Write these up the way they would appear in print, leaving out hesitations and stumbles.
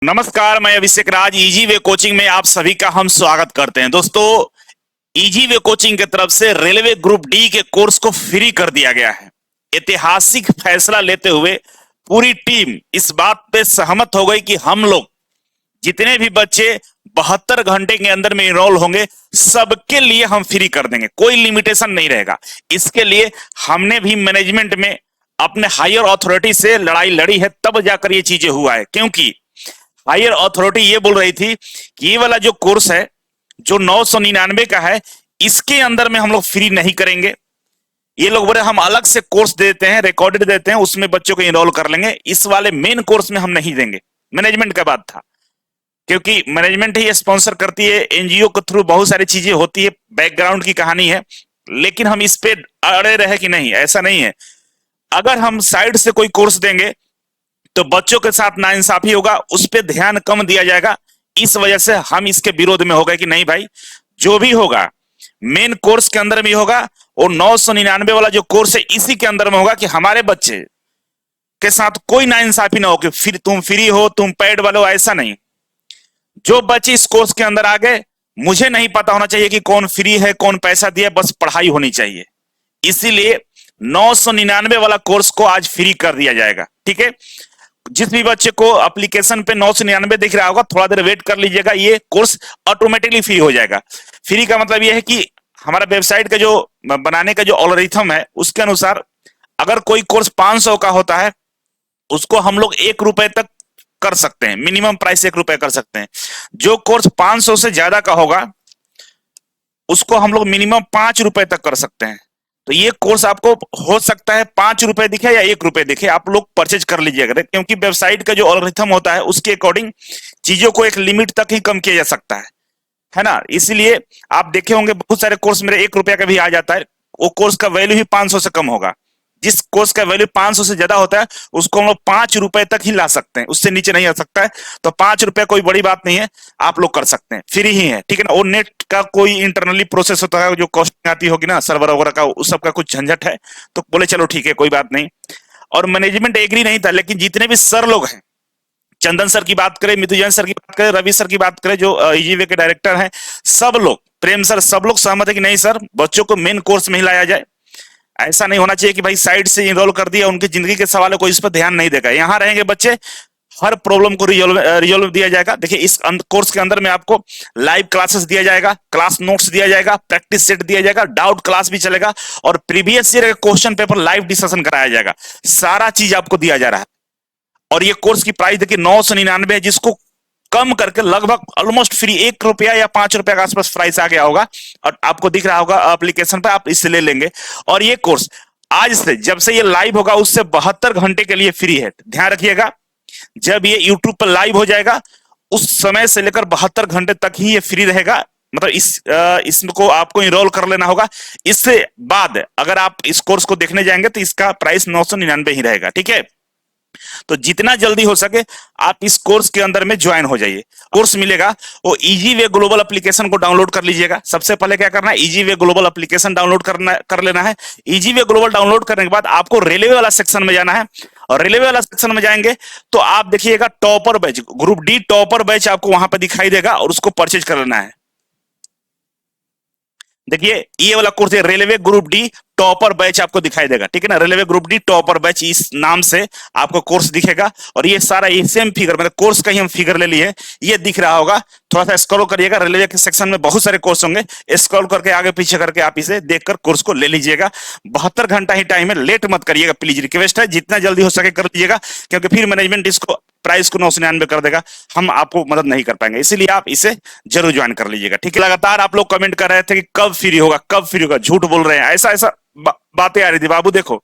नमस्कार, मैं अभिषेक राज। Easy way coaching में आप सभी का हम स्वागत करते हैं। दोस्तों, इजी वे कोचिंग की तरफ से रेलवे ग्रुप डी के कोर्स को फ्री कर दिया गया है। ऐतिहासिक फैसला लेते हुए पूरी टीम इस बात पे सहमत हो गई कि हम लोग जितने भी बच्चे 72 घंटे के अंदर में इनरोल होंगे सबके लिए हम फ्री कर देंगे, कोई लिमिटेशन नहीं रहेगा। इसके लिए हमने भी मैनेजमेंट में अपने हायर अथॉरिटी से लड़ाई लड़ी है, तब जाकर ये चीजें हुआ है। क्योंकि हायर अथॉरिटी ये बोल रही थी कि ये वाला जो कोर्स है जो 999 का है, इसके अंदर में हम लोग फ्री नहीं करेंगे। ये लोग बोले हम अलग से कोर्स देते हैं, रिकॉर्डेड देते हैं, उसमें बच्चों को इनरोल कर लेंगे, इस वाले मेन कोर्स में हम नहीं देंगे। मैनेजमेंट का बात था, क्योंकि मैनेजमेंट ही स्पॉन्सर करती है, एनजीओ के थ्रू बहुत सारी चीजें होती है, बैकग्राउंड की कहानी है। लेकिन हम इस पे अड़े रहे कि नहीं, ऐसा नहीं है। अगर हम साइड से कोई कोर्स देंगे तो बच्चों के साथ नाइंसाफी होगा, उस पर ध्यान कम दिया जाएगा। इस वजह से हम इसके विरोध में हो गए कि नहीं भाई, जो भी होगा मेन कोर्स के अंदर में होगा, और 999 वाला जो कोर्स है इसी के अंदर में होगा, कि हमारे बच्चे के साथ कोई नाइंसाफी ना हो कि फिर तुम फ्री हो, तुम पेड वाले हो, ऐसा नहीं। जो बच्चे इस कोर्स के अंदर आ गए, मुझे नहीं पता होना चाहिए कि कौन फ्री है कौन पैसा दिया, बस पढ़ाई होनी चाहिए। इसीलिए 999 वाला कोर्स को आज फ्री कर दिया जाएगा। ठीक है, जिस भी बच्चे को एप्लीकेशन पे 999 दिख रहा होगा, थोड़ा देर वेट कर लीजिएगा, ये कोर्स ऑटोमेटिकली फ्री हो जाएगा। फ्री का मतलब ये है कि हमारा वेबसाइट का जो बनाने का जो एल्गोरिथम है, उसके अनुसार अगर कोई कोर्स 500 का होता है, उसको हम लोग 1 रुपए तक कर सकते हैं, मिनिमम प्राइस 1 रुपए कर सकते हैं। जो कोर्स 500 से ज्यादा का होगा उसको हम लोग मिनिमम 5 रुपए तक कर सकते हैं। तो ये कोर्स आपको हो सकता है 5 रुपए दिखे या 1 रुपए दिखे, आप लोग परचेज कर लीजिएगा, क्योंकि वेबसाइट का जो एल्गोरिथम होता है उसके अकॉर्डिंग चीजों को एक लिमिट तक ही कम किया जा सकता है ना। इसीलिए आप देखे होंगे बहुत सारे कोर्स मेरे 1 रुपया का भी आ जाता है, वो कोर्स का वैल्यू ही 500 से कम होगा। जिस कोर्स का वैल्यू 500 से ज्यादा होता है उसको हम लोग 5 रुपए तक ही ला सकते हैं, उससे नीचे नहीं आ सकता है। तो 5 रुपए कोई बड़ी बात नहीं है, आप लोग कर सकते हैं, फ्री ही है। ठीक है ना, और नेट का कोई इंटरनली प्रोसेस होता है, जो कॉस्टिंग आती होगी ना सर्वर वगैरह का, उस सब का कुछ झंझट है। तो बोले चलो ठीक है, कोई बात नहीं। और मैनेजमेंट एग्री नहीं था, लेकिन जितने भी सर लोग हैं, चंदन सर की बात करें, मितु जैन सर की बात करें, रवि सर की बात करें जो ईजीवे के डायरेक्टर हैं, सब लोग, प्रेम सर, सब लोग सहमत है कि नहीं सर, बच्चों को मेन कोर्स में ही लाया जाए। ऐसा नहीं होना चाहिए कि भाई साइड से इनरोल कर दिया, उनकी जिंदगी के सवाल है, कोई इस पर ध्यान नहीं देगा। यहाँ रहेंगे बच्चे, हर प्रॉब्लम को रिजोल्व दिया जाएगा। देखिए, इस कोर्स के अंदर में आपको लाइव क्लासेस दिया जाएगा, क्लास नोट्स दिया जाएगा, प्रैक्टिस सेट दिया जाएगा, डाउट क्लास भी चलेगा, और प्रीवियस ईयर का क्वेश्चन पेपर लाइव डिस्कशन कराया जाएगा। सारा चीज आपको दिया जा रहा है। और ये कोर्स की प्राइस देखिए 999 है, जिसको कम करके लगभग ऑलमोस्ट फ्री 1 रुपया या 5 रुपया के आसपास प्राइस आ गया होगा, और आपको दिख रहा होगा एप्लीकेशन पे, आप इससे ले लेंगे। और ये कोर्स आज से, जब से ये लाइव होगा उससे 72 घंटे के लिए फ्री है। ध्यान रखिएगा, जब ये यूट्यूब पर लाइव हो जाएगा उस समय से लेकर 72 घंटे तक ही ये फ्री रहेगा। मतलब इसको आपको इनरोल कर लेना होगा। इससे बाद अगर आप इस कोर्स को देखने जाएंगे तो इसका प्राइस 999 ही रहेगा। ठीक है, तो जितना जल्दी हो सके आप इस कोर्स के अंदर में ज्वाइन हो जाइए। कोर्स मिलेगा, वो इजी वे ग्लोबल एप्लीकेशन को डाउनलोड कर लीजिएगा। सबसे पहले क्या करना है, easy way global application download कर लेना है। इजी वे ग्लोबल डाउनलोड करने के बाद आपको रेलवे वाला सेक्शन में जाना है, और रेलवे वाला सेक्शन में जाएंगे तो आप देखिएगा topper batch, group D topper batch आपको वहां पर दिखाई देगा, और उसको परचेज कर लेना है। देखिए, ये वाला कोर्स है railway group D topper batch, आपको दिखाई देगा। ठीक है ना, railway group D topper batch, इस नाम से आपको कोर्स दिखेगा। और ये सारा ये सेम फिगर, मतलब कोर्स का ही हम फिगर ले लिए, ये दिख रहा होगा। थोड़ा सा स्क्रॉल करिएगा, रेलवे के सेक्शन में बहुत सारे कोर्स होंगे, स्क्रॉल करके आगे पीछे करके आप इसे देखकर कोर्स को ले लीजिएगा। 72 घंटा ही टाइम है, लेट मत करिएगा प्लीज, रिक्वेस्ट है, जितना जल्दी हो सके कर लीजिएगा, क्योंकि फिर मैनेजमेंट इसको प्राइस को 999 कर देगा, हम आपको मदद नहीं कर पाएंगे। इसीलिए आप इसे जरूर ज्वाइन कर लीजिएगा। ठीक है, लगातार आप लोग कमेंट कर रहे थे कि कब फ्री होगा, कब फ्री होगा, झूठ बोल रहे हैं, ऐसा ऐसा बातें आ रही थी। बाबू देखो,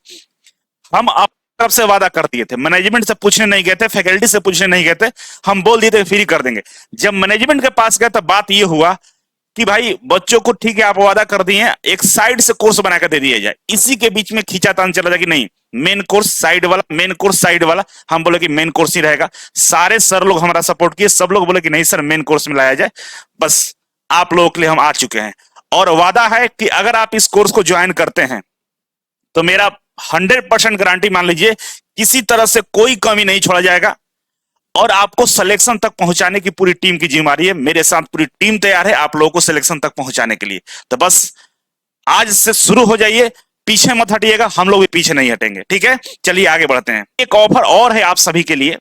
हम आप तरफ से वादा कर दिए थे, मैनेजमेंट से पूछने नहीं गए थे, फैकल्टी से पूछने नहीं गए थे, हम बोल दिए थे फ्री कर देंगे। जब मैनेजमेंट के पास गए तो बात ये हुआ कि भाई बच्चों को ठीक है आप वादा कर दिए हैं, एक साइड से कोर्स बनाकर दे दिया जाए। इसी के बीच में खींचातान चला जाए कि नहीं मेन कोर्स साइड वाला, मेन कोर्स साइड वाला। हम बोले कि मेन कोर्स ही रहेगा। सारे सर लोग हमारा सपोर्ट किए, सब लोग बोले कि नहीं सर मेन कोर्स में लाया जाए। बस आप लोगों के लिए हम आ चुके हैं, और वादा है कि अगर आप इस कोर्स को ज्वाइन करते हैं तो मेरा 100% गारंटी मान लीजिए, किसी तरह से कोई कमी नहीं छोड़ा जाएगा। और आपको सिलेक्शन तक पहुंचाने की पूरी टीम की जिम्मेदारी है। मेरे साथ पूरी टीम तैयार है आप लोगों को सिलेक्शन तक पहुंचाने के लिए। तो बस आज से शुरू हो जाइए, पीछे मत हटिएगा, हम लोग भी पीछे नहीं हटेंगे, ठीक है। चलिए आगे बढ़ते हैं। एक ऑफर और है आप सभी के लिए,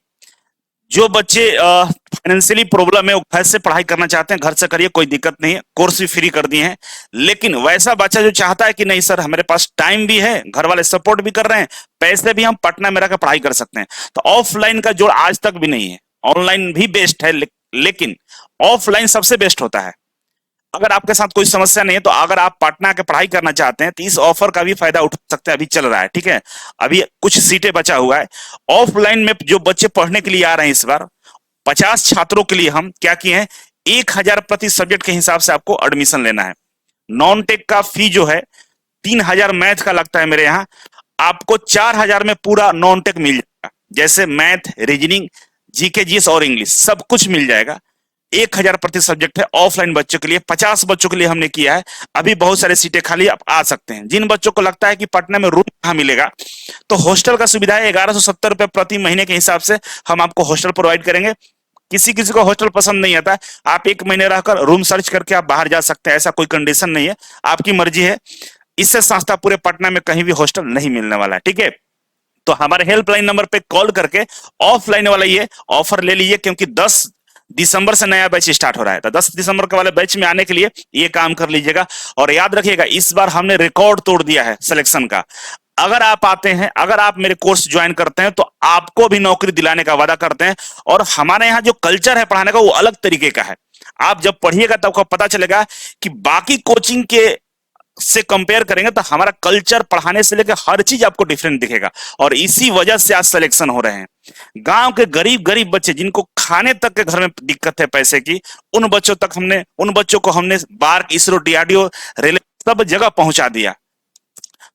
जो बच्चे फाइनेंशियली प्रॉब्लम है, वो घर से पढ़ाई करना चाहते हैं, घर से करिए, कोई दिक्कत नहीं है, कोर्स भी फ्री कर दिए हैं। लेकिन वैसा बच्चा जो चाहता है कि नहीं सर हमारे पास टाइम भी है, घर वाले सपोर्ट भी कर रहे हैं, पैसे भी हम पटना में रहकर पढ़ाई कर सकते हैं, तो ऑफलाइन का जोड़ आज तक भी नहीं है। ऑनलाइन भी बेस्ट है, लेकिन ऑफलाइन सबसे बेस्ट होता है। अगर आपके साथ कोई समस्या नहीं है तो अगर आप पटना के पढ़ाई करना चाहते हैं तो इस ऑफर का भी फायदा उठा सकते हैं, अभी चल रहा है, ठीक है। अभी कुछ सीटें बचा हुआ है। ऑफलाइन में जो बच्चे पढ़ने के लिए आ रहे हैं, इस बार 50 छात्रों के लिए हम क्या किए हैं, 1000 प्रति सब्जेक्ट के हिसाब से आपको एडमिशन लेना है। नॉन टेक का फी जो है 3000 मैथ का लगता है मेरे यहाँ, आपको 4000 में पूरा नॉन टेक मिल जाएगा, जैसे मैथ, रीजनिंग, जीके, जीएस और इंग्लिश सब कुछ मिल जाएगा। 1000 प्रति सब्जेक्ट है ऑफलाइन बच्चों के लिए, 50 बच्चों के लिए हमने किया है। अभी बहुत सारे सीटें खाली, आप आ सकते हैं। जिन बच्चों को लगता है कि पटना में रूम कहाँ मिलेगा, तो हॉस्टल का सुविधा है, 1170 रुपए प्रति महीने के हिसाब से हम आपको हॉस्टल प्रोवाइड करेंगे। किसी किसी को हॉस्टल पसंद नहीं आता, आप 1 महीने रहकर रूम सर्च करके आप बाहर जा सकते हैं, ऐसा कोई कंडीशन नहीं है, आपकी मर्जी है। इससे सस्ता पूरे पटना में कहीं भी हॉस्टल नहीं मिलने वाला है, ठीक है। तो हमारे हेल्पलाइन नंबर पे कॉल करके ऑफलाइन वाला ये ऑफर ले लीजिए, क्योंकि 10 दिसंबर से नया बैच स्टार्ट हो रहा है। तो 10 दिसंबर के वाले बैच में आने के लिए ये काम कर लीजिएगा। और याद रखिएगा, इस बार हमने रिकॉर्ड तोड़ दिया है सिलेक्शन का। अगर आप आते हैं, अगर आप मेरे कोर्स ज्वाइन करते हैं, तो आपको भी नौकरी दिलाने का वादा करते हैं। और हमारे यहाँ जो कल्चर है पढ़ाने का, वो अलग तरीके का है। आप जब पढ़िएगा तब आपको पता चलेगा कि बाकी कोचिंग के से कंपेयर करेंगे तो हमारा कल्चर पढ़ाने से लेकर हर चीज आपको डिफरेंट दिखेगा। और इसी वजह से आज सिलेक्शन हो रहे हैं। गांव के गरीब गरीब बच्चे जिनको खाने तक के घर में दिक्कत है पैसे की, उन बच्चों को हमने बार्क, इसरो, डीआरडीओ, रेलवे सब जगह पहुंचा दिया।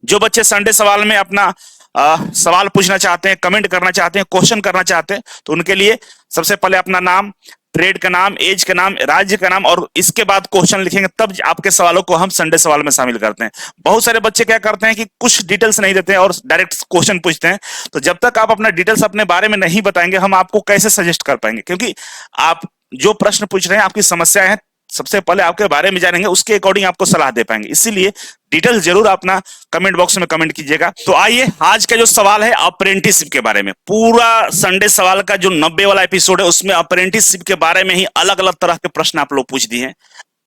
जो बच्चे संडे सवाल में अपना सवाल पूछना चाहते हैं, कमेंट करना चाहते हैं, क्वेश्चन करना चाहते हैं, तो उनके लिए सबसे पहले अपना नाम, ट्रेड का नाम, एज का नाम, राज्य का नाम, और इसके बाद क्वेश्चन लिखेंगे, तब आपके सवालों को हम संडे सवाल में शामिल करते हैं। बहुत सारे बच्चे क्या करते हैं कि कुछ डिटेल्स नहीं देते हैं और डायरेक्ट क्वेश्चन पूछते हैं। तो जब तक आप अपना डिटेल्स अपने बारे में नहीं बताएंगे, हम आपको कैसे सजेस्ट कर पाएंगे, क्योंकि आप जो प्रश्न पूछ रहे हैं, आपकी समस्या है, सबसे पहले आपके बारे में जानेंगे, उसके अकॉर्डिंग आपको सलाह दे पाएंगे। इसीलिए डिटेल्स जरूर अपना कमेंट बॉक्स में कमेंट कीजिएगा। तो आइए, आज का जो सवाल है अप्रेंटिसशिप के बारे में, पूरा संडे सवाल का जो 90 वाला एपिसोड है, उसमें अप्रेंटिसशिप के बारे में ही अलग अलग तरह के प्रश्न आप लोग पूछ दिए हैं।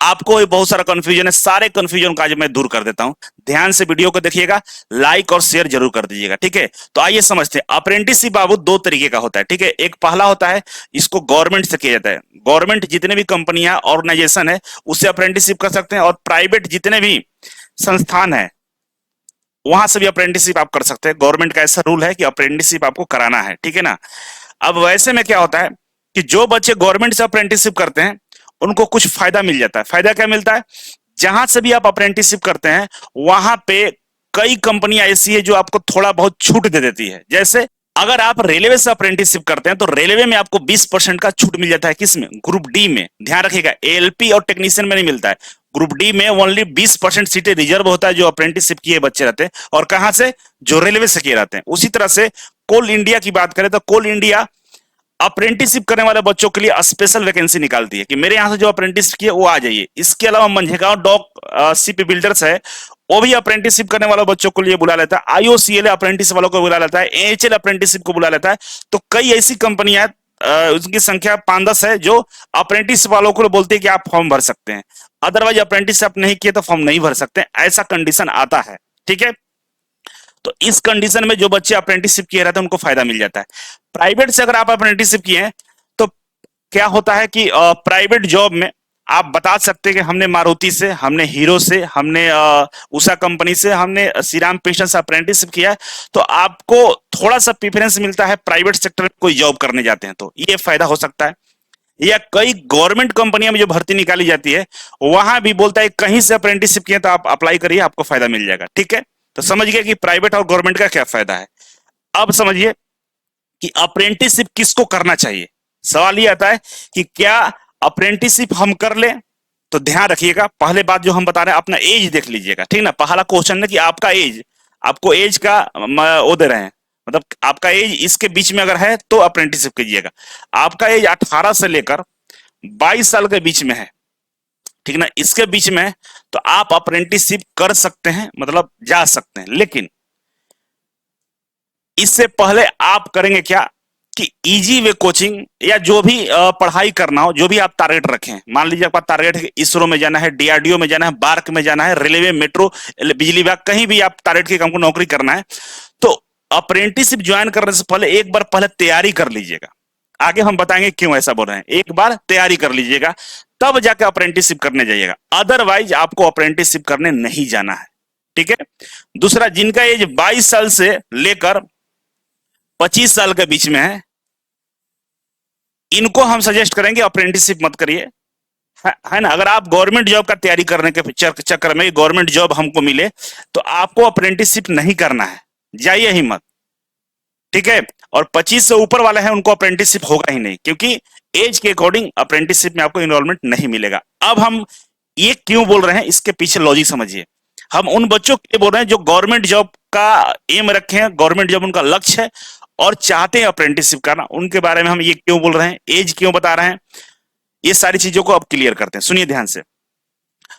आपको ये बहुत सारा कंफ्यूजन है, सारे कंफ्यूजन का आज मैं दूर कर देता हूं। ध्यान से वीडियो को देखिएगा, लाइक और शेयर जरूर कर दीजिएगा, ठीक है। तो आइए समझते हैं। अप्रेंटिसशिप बाबू 2 तरीके का होता है, ठीक है। एक पहला होता है, इसको गवर्नमेंट से किया जाता है। गवर्नमेंट जितने भी कंपनियां, ऑर्गेनाइजेशन है, उससे अप्रेंटिसशिप कर सकते हैं। और प्राइवेट जितने भी संस्थान है, वहां से भी अप्रेंटिसशिप आप कर सकते हैं। गवर्नमेंट का ऐसा रूल है कि अप्रेंटिसशिप आपको कराना है, ठीक है ना। अब वैसे में क्या होता है कि जो बच्चे गवर्नमेंट से अप्रेंटिसशिप करते हैं, उनको कुछ फायदा मिल जाता है। फायदा क्या मिलता है, जहां से भी आप अप्रेंटिसशिप करते हैं, वहां पे कई कंपनियां ऐसी है जो आपको थोड़ा बहुत छूट दे देती है। जैसे अगर आप रेलवे से अप्रेंटिसशिप करते हैं, तो रेलवे में आपको 20% का छूट मिल जाता है। किसमें? ग्रुप डी में। ध्यान रखिएगा, एएलपी और टेक्नीशियन में नहीं मिलता है। ग्रुप डी में ओनली 20% सीटें रिजर्व होता है जो अप्रेंटिसशिप किए बच्चे रहते हैं। और कहां से? जो रेलवे से किए रहते हैं। उसी तरह से कोल इंडिया की बात करें तो कोल इंडिया अप्रेंटिसशिप करने वाले बच्चों के लिए स्पेशल वैकेंसी निकालती है कि मेरे यहां से जो अप्रेंटिस किए वो आ जाइए। इसके अलावा मंझेगांव डॉक शिप बिल्डर्स है, वो भी अप्रेंटिसशिप करने वाले बच्चों को लिए बुला लेता है। आईओसीएल अप्रेंटिस वालों को बुला लेता है, एएचएल अप्रेंटिसशिप को बुला लेता है। तो कई ऐसी कंपनियां, उनकी संख्या 5-10 है, जो अप्रेंटिस वालों को बोलती है कि आप फॉर्म भर सकते हैं। अदरवाइज अप्रेंटिस आप नहीं किए तो फॉर्म नहीं भर सकते, ऐसा कंडीशन आता है, ठीक है। तो इस कंडीशन में जो बच्चे अप्रेंटिसशिप किए रहते हैं, उनको फायदा मिल जाता है। प्राइवेट से अगर आप अप्रेंटिसशिप किए हैं, तो क्या होता है कि प्राइवेट जॉब में आप बता सकते हैं कि हमने मारुति से, हमने हीरो से, हमने उषा कंपनी से, हमने श्रीराम पिस्टन से अप्रेंटिसशिप किया है। तो आपको थोड़ा सा प्रेफरेंस मिलता है प्राइवेट सेक्टर में कोई जॉब करने जाते हैं, तो ये फायदा हो सकता है। या कई गवर्नमेंट कंपनियों में जो भर्ती निकाली जाती है, वहां भी बोलता है कहीं से अप्रेंटिसशिप किए तो आप अप्लाई करिए, आपको फायदा मिल जाएगा, ठीक है। तो समझ गए कि प्राइवेट और गवर्नमेंट का क्या फायदा है। अब समझिए कि अप्रेंटिसशिप किसको करना चाहिए। सवाल ये आता है कि क्या अप्रेंटिसशिप हम कर लें। तो ध्यान रखिएगा, पहले बात जो हम बता रहे हैं, अपना एज देख लीजिएगा, ठीक ना। पहला क्वेश्चन है कि आपका एज, आपको एज का वो दे रहे हैं, मतलब आपका एज इसके बीच में अगर है तो अप्रेंटिसशिप कीजिएगा। आपका एज 18 से लेकर 22 साल के बीच में है, ठीक ना, इसके बीच में है, तो आप अप्रेंटिसशिप कर सकते हैं, मतलब जा सकते हैं। लेकिन इससे पहले आप करेंगे क्या कि इजी वे कोचिंग या जो भी पढ़ाई करना हो, जो भी आप टारगेट रखें, मान लीजिए आपका टारगेट है इसरो में जाना है, डीआरडीओ में जाना है, बार्क में जाना है, रेलवे, मेट्रो, बिजली विभाग, कहीं भी आप टारगेट के काम को नौकरी करना है, तो अप्रेंटिसशिप ज्वाइन करने से पहले एक बार पहले तैयारी कर लीजिएगा। आगे हम बताएंगे क्यों ऐसा बोल रहे हैं। एक बार तैयारी कर लीजिएगा, तब जाके अप्रेंटिसशिप करने जाइएगा, अदरवाइज आपको अप्रेंटिसशिप करने नहीं जाना है, ठीक है। दूसरा, जिनका एज 22 साल से लेकर 25 साल के बीच में है, इनको हम सजेस्ट करेंगे अप्रेंटिसशिप मत करिए, है ना। अगर आप गवर्नमेंट जॉब का तैयारी करने के चक्कर में गवर्नमेंट जॉब हमको मिले तो आपको अप्रेंटिसशिप नहीं करना है, जाइए ही मत, ठीक है। और 25 से ऊपर वाले हैं उनको अप्रेंटिसशिप होगा ही नहीं, क्योंकि एज के अकॉर्डिंग अप्रेंटिसशिप में आपको इनरोलमेंट नहीं मिलेगा। अब हम ये क्यों बोल रहे हैं, इसके पीछे लॉजिक समझिए। हम उन बच्चों के लिए बोल रहे हैं जो गवर्नमेंट जॉब का एम रखे हैं, गवर्नमेंट जॉब उनका लक्ष्य है और चाहते हैं अप्रेंटिसशिप करना, उनके बारे में हम ये क्यों बोल रहे हैं, एज क्यों बता रहे हैं, ये सारी चीजों को अब क्लियर करते हैं, सुनिए ध्यान से।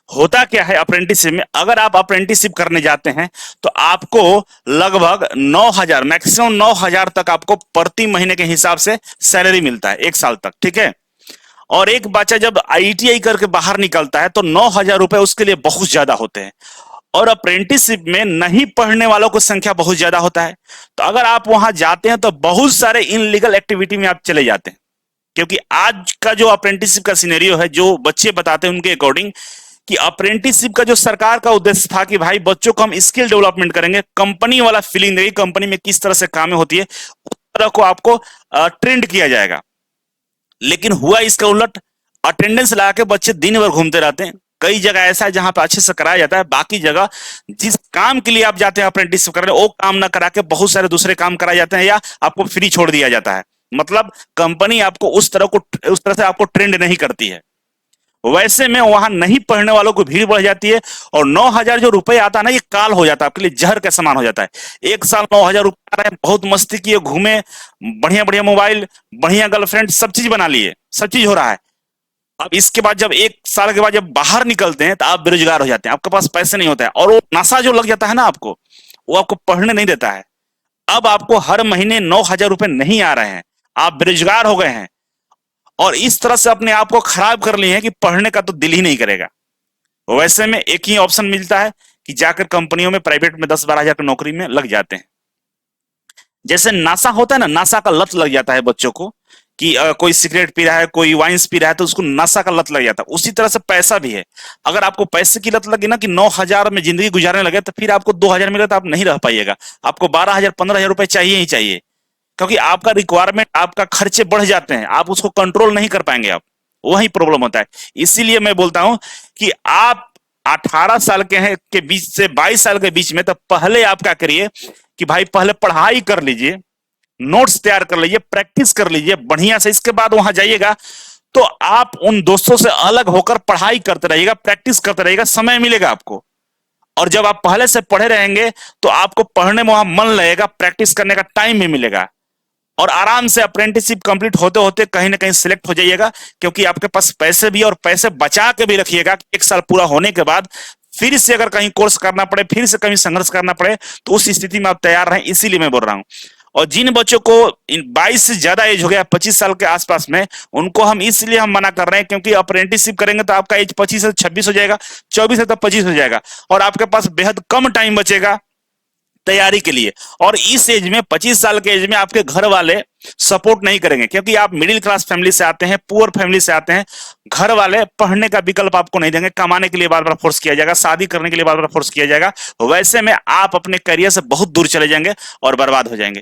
होता क्या है अप्रेंटिसशिप में, अगर आप अप्रेंटिसशिप करने जाते हैं तो आपको लगभग 9,000, मैक्सिमम 9,000 तक आपको प्रति महीने के हिसाब से सैलरी मिलता है 1 साल तक, ठीक है। और एक बच्चा जब आईटीआई करके बाहर निकलता है तो 9,000 रुपए उसके लिए बहुत ज्यादा होते हैं, और अप्रेंटिसशिप में नहीं पढ़ने वालों की संख्या बहुत ज्यादा होता है। तो अगर आप वहां जाते हैं तो बहुत सारे इनलीगल एक्टिविटी में आप चले जाते हैं, क्योंकि आज का जो अप्रेंटिसशिप का सिनेरियो है, जो बच्चे बताते हैं उनके अकॉर्डिंग, कि अप्रेंटिसशिप का जो सरकार का उद्देश्य था कि भाई बच्चों को हम स्किल डेवलपमेंट करेंगे, कंपनी वाला फीलिंग देगी, कंपनी में किस तरह से कामें होती है उस तरह को आपको ट्रेंड किया जाएगा। लेकिन हुआ इसका उलट, अटेंडेंस लगा के बच्चे दिन भर घूमते रहते हैं। कई जगह ऐसा है जहां पे अच्छे से कराया जाता है, बाकी जगह जिस काम के लिए आप जाते हैं अप्रेंटिसशिप करने, वो काम ना करा के बहुत सारे दूसरे काम कराए जाते हैं, या आपको फ्री छोड़ दिया जाता है। मतलब कंपनी आपको उस तरह से आपको ट्रेंड नहीं करती है। वैसे में वहां नहीं पढ़ने वालों को भीड़ बढ़ जाती है, और 9,000 जो रुपए आता है ना, ये काल हो जाता है, आपके लिए जहर का समान हो जाता है। 1 साल 9,000 रुपए आ रहे हैं, बहुत मस्ती किए, घूमे, बढ़िया बढ़िया मोबाइल, बढ़िया गर्लफ्रेंड, सब चीज बना लिए, सब चीज हो रहा है। अब इसके बाद जब 1 साल के बाद जब बाहर निकलते हैं तो आप बेरोजगार हो जाते हैं, आपके पास पैसे नहीं होता है, और वो नशा जो लग जाता है ना आपको, वो आपको पढ़ने नहीं देता है। अब आपको हर महीने 9,000 रुपए नहीं आ रहे हैं, आप बेरोजगार हो गए हैं, और इस तरह से अपने आप को खराब कर लिए हैं कि पढ़ने का तो दिल ही नहीं करेगा। वैसे में एक ही ऑप्शन मिलता है कि जाकर कंपनियों में, प्राइवेट में 10-12 हजार की नौकरी में लग जाते हैं। जैसे नासा होता है ना, नासा का लत लग जाता है बच्चों को, कि कोई सिगरेट पी रहा है, कोई वाइन्स पी रहा है, तो उसको नशा का लत लग जाता है। उसी तरह से पैसा भी है, अगर आपको पैसे की लत लगी ना कि 9,000 में जिंदगी गुजारने लगे, तो फिर आपको 2,000 मिले तो आप नहीं रह पाइएगा, आपको 12,000 15,000 रुपए चाहिए ही चाहिए, क्योंकि आपका रिक्वायरमेंट, आपका खर्चे बढ़ जाते हैं, आप उसको कंट्रोल नहीं कर पाएंगे, आप वही प्रॉब्लम होता है। इसीलिए मैं बोलता हूं कि आप 18 साल के बीच से 22 साल के बीच में, तो पहले आप क्या करिए कि भाई पहले पढ़ाई कर लीजिए, नोट्स तैयार कर लीजिए, प्रैक्टिस कर लीजिए बढ़िया से, इसके बाद वहां जाइएगा तो आप उन दोस्तों से अलग होकर पढ़ाई करते रहिएगा, प्रैक्टिस करते रहिएगा, समय मिलेगा आपको। और जब आप पहले से पढ़े रहेंगे तो आपको पढ़ने में वहां मन लगेगा, प्रैक्टिस करने का टाइम भी मिलेगा, और आराम से अप्रेंटिसशिप कंप्लीट होते होते कहीं ना कहीं सिलेक्ट हो जाइएगा, क्योंकि आपके पास पैसे भी, और पैसे बचा के भी रखिएगा। 1 साल पूरा होने के बाद फिर से अगर कहीं कोर्स करना पड़े, फिर से कहीं संघर्ष करना पड़े, तो उस स्थिति में आप तैयार रहें, इसीलिए मैं बोल रहा हूं। और जिन बच्चों को 22 से ज्यादा एज हो गया, 25 साल के आसपास में, उनको हम इसलिए हम मना कर रहे हैं क्योंकि अप्रेंटिसशिप करेंगे तो आपका एज 25 से 26 हो जाएगा, 24 से तो 25 हो जाएगा, और आपके पास बेहद कम टाइम बचेगा तैयारी के लिए। और इस एज में, 25 साल के एज में, आपके घर वाले सपोर्ट नहीं करेंगे, क्योंकि आप मिडिल क्लास फैमिली से आते हैं, पुअर फैमिली से आते हैं। घर वाले पढ़ने का विकल्प आपको नहीं देंगे, कमाने के लिए बार बार फोर्स किया जाएगा, शादी करने के लिए बार बार फोर्स किया जाएगा। वैसे में आप अपने करियर से बहुत दूर चले जाएंगे और बर्बाद हो जाएंगे।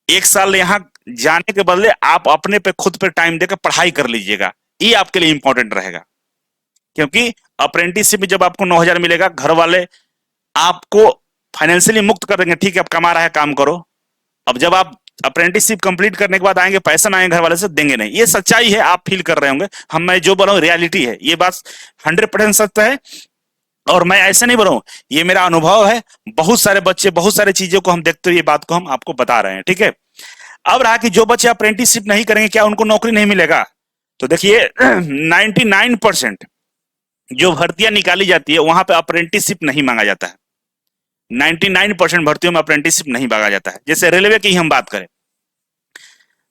1 साल यहां जाने के बदले आप अपने पे, खुद पे टाइम देकर पढ़ाई कर लीजिएगा, ये आपके लिए इंपॉर्टेंट रहेगा। क्योंकि अप्रेंटिसशिप में जब आपको 9,000 मिलेगा, घर वाले आपको फाइनेंशियली मुक्त कर देंगे, ठीक है अब कमा रहा है काम करो। अब जब आप अप्रेंटिसशिप कंप्लीट करने के बाद आएंगे, पैसा ना आएंगे घर वाले से, देंगे नहीं। ये सच्चाई है, आप फील कर रहे होंगे, मैं जो बोल रहा हूँ रियलिटी है, ये बात 100% सत्य है। और मैं ऐसे नहीं बोल रहा हूं, ये मेरा अनुभव है। बहुत सारे बच्चे, बहुत सारी चीजों को हम देखते हुए ये बात को हम आपको बता रहे हैं, ठीक है। अब रहा कि जो बच्चे अप्रेंटिसशिप नहीं करेंगे, क्या उनको नौकरी नहीं मिलेगा? तो देखिए 99% जो भर्तियां निकाली जाती है वहां पे अप्रेंटिसशिप नहीं मांगा जाता है। 99% भर्तियों में अप्रेंटिसशिप नहीं मांगा जाता है। जैसे रेलवे की हम बात करें,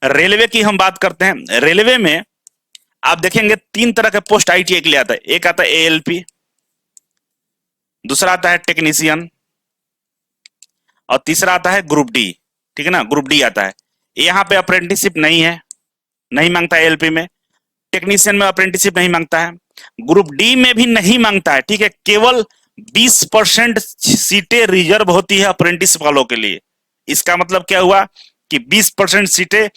रेलवे की हम बात करते हैं, रेलवे में आप देखेंगे 3 तरह के पोस्ट आईटीआई के लिए आता है। एक आता है एएलपी, दूसरा आता है टेक्नीशियन, और तीसरा आता है ग्रुप डी। ठीक है ना, ग्रुप डी आता है। यहाँ पे अप्रेंटिसशिप नहीं है, नहीं मांगता है एएलपी में। टेक्नीशियन में अप्रेंटिसशिप नहीं मांगता है, ग्रुप डी में भी नहीं मांगता है, ठीक है। केवल 20% सीटें रिजर्व होती है अप्रेंटिस वालों के लिए। इसका मतलब क्या हुआ कि 20% सीटें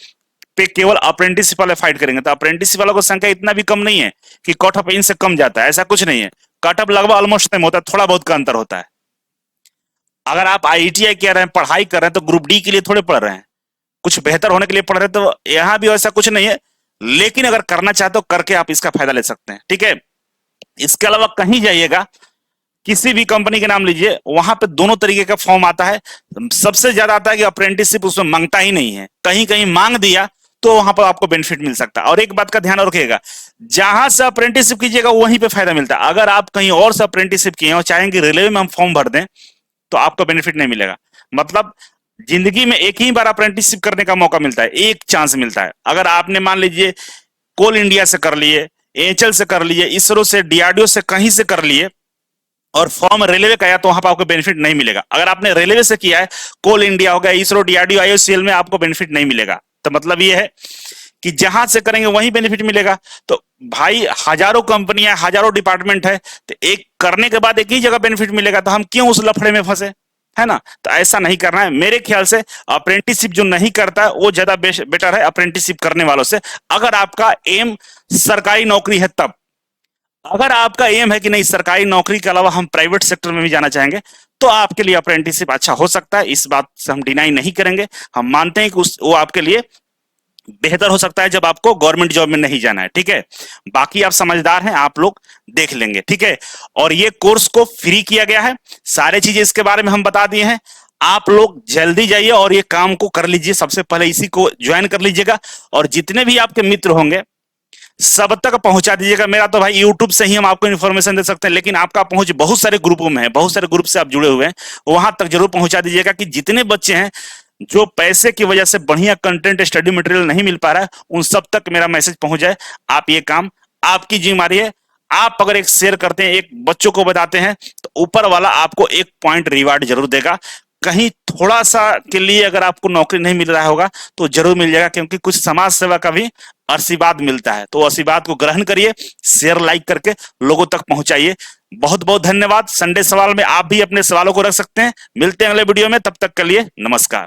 पे केवल अप्रेंटिस वाले फाइट करेंगे। तो अप्रेंटिस वालों की संख्या इतना भी कम नहीं है कि कट ऑफ इनसे कम जाता है, ऐसा कुछ नहीं है। कट ऑफ लगभग ऑलमोस्ट सेम होता है, थोड़ा बहुत का अंतर होता है। अगर आप आईटीआई कर रहे हैं, पढ़ाई कर रहे हैं, तो ग्रुप डी के लिए थोड़े पढ़ रहे हैं, कुछ बेहतर होने के लिए पढ़ रहे हैं। तो यहां भी ऐसा कुछ नहीं है, लेकिन अगर करना चाहते हो करके आप इसका फायदा ले सकते हैं, ठीक है। इसके अलावा कहीं जाइएगा, किसी भी कंपनी के नाम लीजिए, वहां पे दोनों तरीके का फॉर्म आता है। सबसे ज्यादा आता है कि अप्रेंटिसशिप उसमें मांगता ही नहीं है, कहीं कहीं मांग दिया तो वहां पर आपको बेनिफिट मिल सकता है। और एक बात का ध्यान रखिएगा, जहां से अप्रेंटिसशिप कीजिएगा वहीं पे फायदा मिलता है। अगर आप कहीं और से अप्रेंटिसशिप किए और चाहेंगे रेलवे में हम फॉर्म भर दें, तो आपको बेनिफिट नहीं मिलेगा। मतलब जिंदगी में एक ही बार अप्रेंटिसशिप करने का मौका मिलता है, एक चांस मिलता है। अगर आपने मान लीजिए कोल इंडिया से कर लिए, एचएल से कर लिए, इसरो से, डीआरडीओ से, कहीं से कर लिए, और फॉर्म रेलवे का आया, तो वहां पर आपको बेनिफिट नहीं मिलेगा। अगर आपने रेलवे से किया है, कोल इंडिया हो गया, इसरो, डीआरडीओ, आईओसीएल में आपको बेनिफिट नहीं मिलेगा। तो मतलब ये है कि जहां से करेंगे वहीं बेनिफिट मिलेगा। तो भाई हजारों कंपनियां, हजारों डिपार्टमेंट है, तो एक करने के बाद एक ही जगह बेनिफिट मिलेगा, तो हम क्यों उस लफड़े में फंसे, है ना। तो ऐसा नहीं करना है मेरे ख्याल से। अप्रेंटिसशिप जो नहीं करता वो ज्यादा बेटर है अप्रेंटिसशिप करने वालों से, अगर आपका एम सरकारी नौकरी है तब। अगर आपका एम है कि नहीं सरकारी नौकरी के अलावा हम प्राइवेट सेक्टर में भी जाना चाहेंगे, तो आपके लिए अप्रेंटिसशिप अच्छा हो सकता है। इस बात से हम डिनाई नहीं करेंगे, हम मानते हैं कि वो आपके लिए बेहतर हो सकता है जब आपको गवर्नमेंट जॉब में नहीं जाना है, ठीक है। बाकी आप समझदार हैं, आप लोग देख लेंगे, ठीक है। और ये कोर्स को फ्री किया गया है, सारे चीजें इसके बारे में हम बता दिए हैं। आप लोग जल्दी जाइए और ये काम को कर लीजिए, सबसे पहले इसी को ज्वाइन कर लीजिएगा। और जितने भी आपके मित्र होंगे सब तक पहुंचा दीजिएगा। मेरा तो भाई यूट्यूब से ही हम आपको इन्फॉर्मेशन दे सकते हैं, लेकिन आपका पहुंच बहुत सारे ग्रुपों में है, बहुत सारे ग्रुप से आप जुड़े हुए हैं, वहां तक जरूर पहुंचा दीजिएगा कि जितने बच्चे हैं जो पैसे की वजह से बढ़िया कंटेंट, स्टडी मटेरियल नहीं मिल पा रहा है, उन सब तक मेरा मैसेज पहुंच जाए। आप ये काम, आपकी जिम्मेदारी है। आप अगर एक शेयर करते हैं, एक बच्चों को बताते हैं, तो ऊपर वाला आपको 1 पॉइंट रिवार्ड जरूर देगा। कहीं थोड़ा सा के लिए अगर आपको नौकरी नहीं मिल रहा होगा तो जरूर मिल जाएगा, क्योंकि कुछ समाज सेवा का भी आशीर्वाद मिलता है। तो आशीर्वाद को ग्रहण करिए, शेयर लाइक करके लोगों तक पहुंचाइए। बहुत बहुत धन्यवाद। संडे सवाल में आप भी अपने सवालों को रख सकते हैं। मिलते हैं अगले वीडियो में, तब तक के लिए नमस्कार।